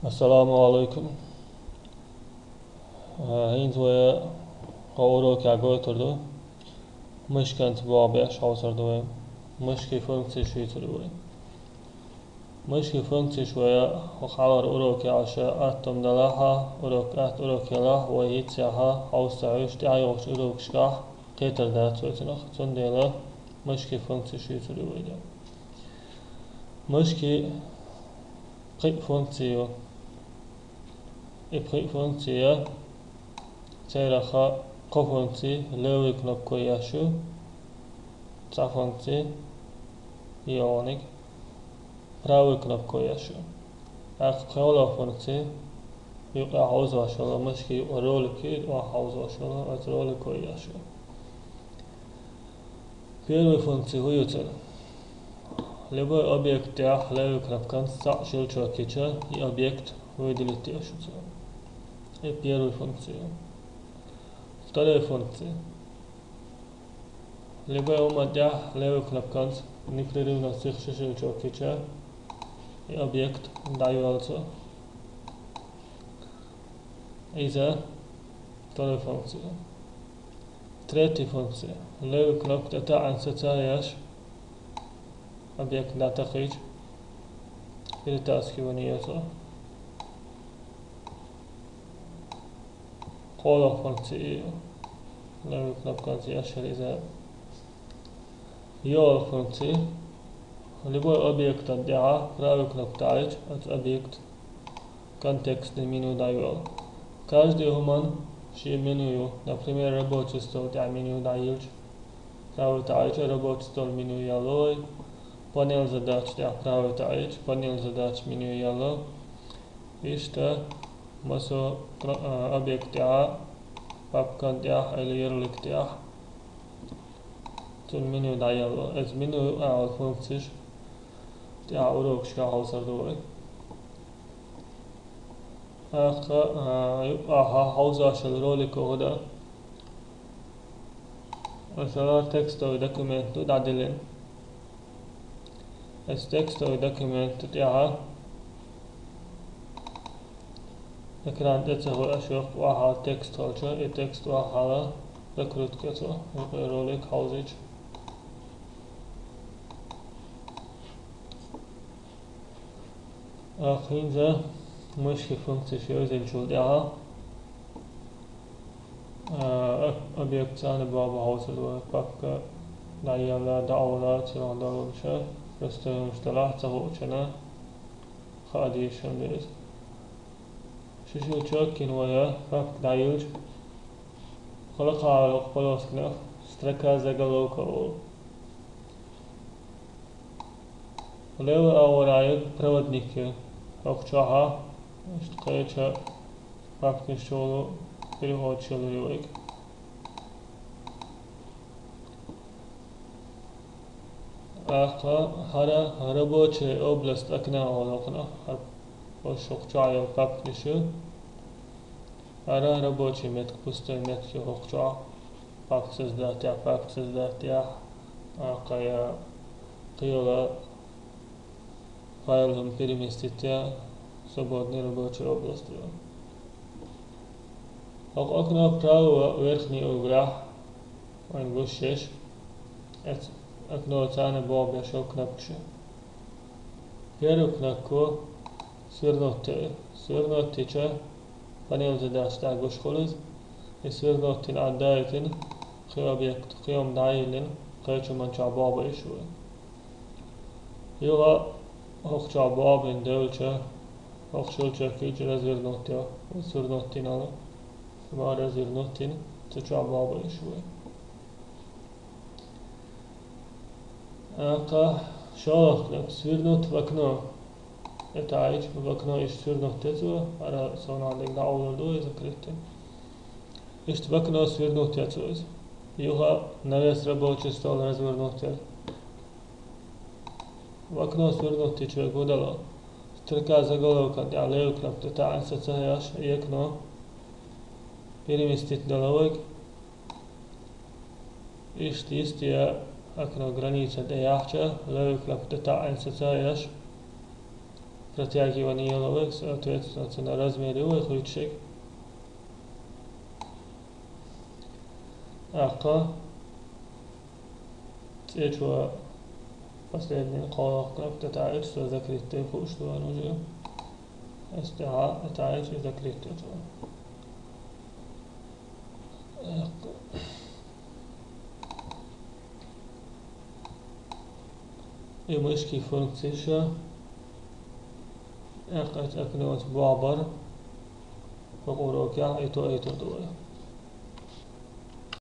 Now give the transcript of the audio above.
Assalamu alaikum. Hint ve qawro ka goturdu. Mышкант бабяш hausardu. Mышки функции швейцару. Mышки функции شوية وخبر أوروكي عشاء أتم دلها أوروك أوروكي له ويتسعها حوستعيش تعيش أوروك شكاح قيتر دات ويتنخ تنديله مشكي فункции شويцару. مشكي قي فункцию قي فункция تيرخا قو فункции لوي كنبكو ياشو تا فункции يونيك правой кнопкой яшу. Ах қала функции юқа хаузашала мышки ролики ва хаузашала от роликой яшу. Первая функция хуютел. Любой объект я левой кнопкой стачил чокича и объект выделить яшуца. И первая функция. Вторая функция. Любой умат я левой кнопкой непрерывно стачил чокича и объект дается. إذا вторая функция. Третья функция. Левой кнопкой таа'n сетаяш объект датахич перетаскивание. Қала функция. Левой кнопкой яшер إذا يور функция. Любой объект отдела правой кнопкой от объект контекстный меню дает. Каждый гуман ши меню, например, рабочий стол тя меню дает. Правый таич рабочий стол меню ялой. Панель задач тя правый таич панель задач меню ялой. И что масо объект тя папка тя или ярлык тя. Тун меню дает. Ez меню функция تاع أوروك شكا حوصردوي يبقى حوزاش الروليك وغدا مثلا تكست أو دوكيمنت دعدلين التكست أو دوكيمنت تاعها إكران تتسهو أشوف واحد تكست هالشا التكست واحد ركروت كتو يبقى روليك حوزيش آخرين ذا مشكي فункции شوزي الجودعة объект ثاني بابا حوصل بابكا دعيالا دعولا تيران دعوشا رستوي مشتلاح تهوشنا خادي شمديز ششو تشوكين ويا بابك دعيوش خلقا على خلوصكنا ستركا زغلوكا ولو أول عيد проводники أخشاها اشتقيتها بابك شغلو перевод человек. هذا рабочая область окна окна ошокчая папнишу هذا рабочий метод пустой метод ошокча пап создать я акая قيلا файлом переместить я свободной рабочей области. Окно правого верхнего угла он вышеш окно цаны бобя шел кнопку. Первую кнопку свернуть панель задач так вышхолыз и свернуть отдайтин объект قيم дайлин قيچو манча баба ишуй. Юга Hochcha Babin Dolce, Hochschulche Kitsch Razvirnotia, Surnotinala, Var Razvirnotin, Tcha Baba Ishwe. Aka Shalach, Svirnot Vakno, Etaij, Vakno is Svirnotetsu, Ara Sonalig Daulu is a Kritin. Ist Vakno Svirnotetsu, Juha Naves Rabochi Stol Razvirnotia. В окно свернуть человек удало. Строка заголовка для левой кнопки таа'n сетаяш и окно переместить головой. И штистия окно граница для яхча левой кнопки таа'n сетаяш протягивание соответственно на размере ручек. Ака течва последний колок нفتتعج وذكرت خوش ونجي استعاء تعج ذكرت I myszki funkcje jak aknąć babar, po urokiach i to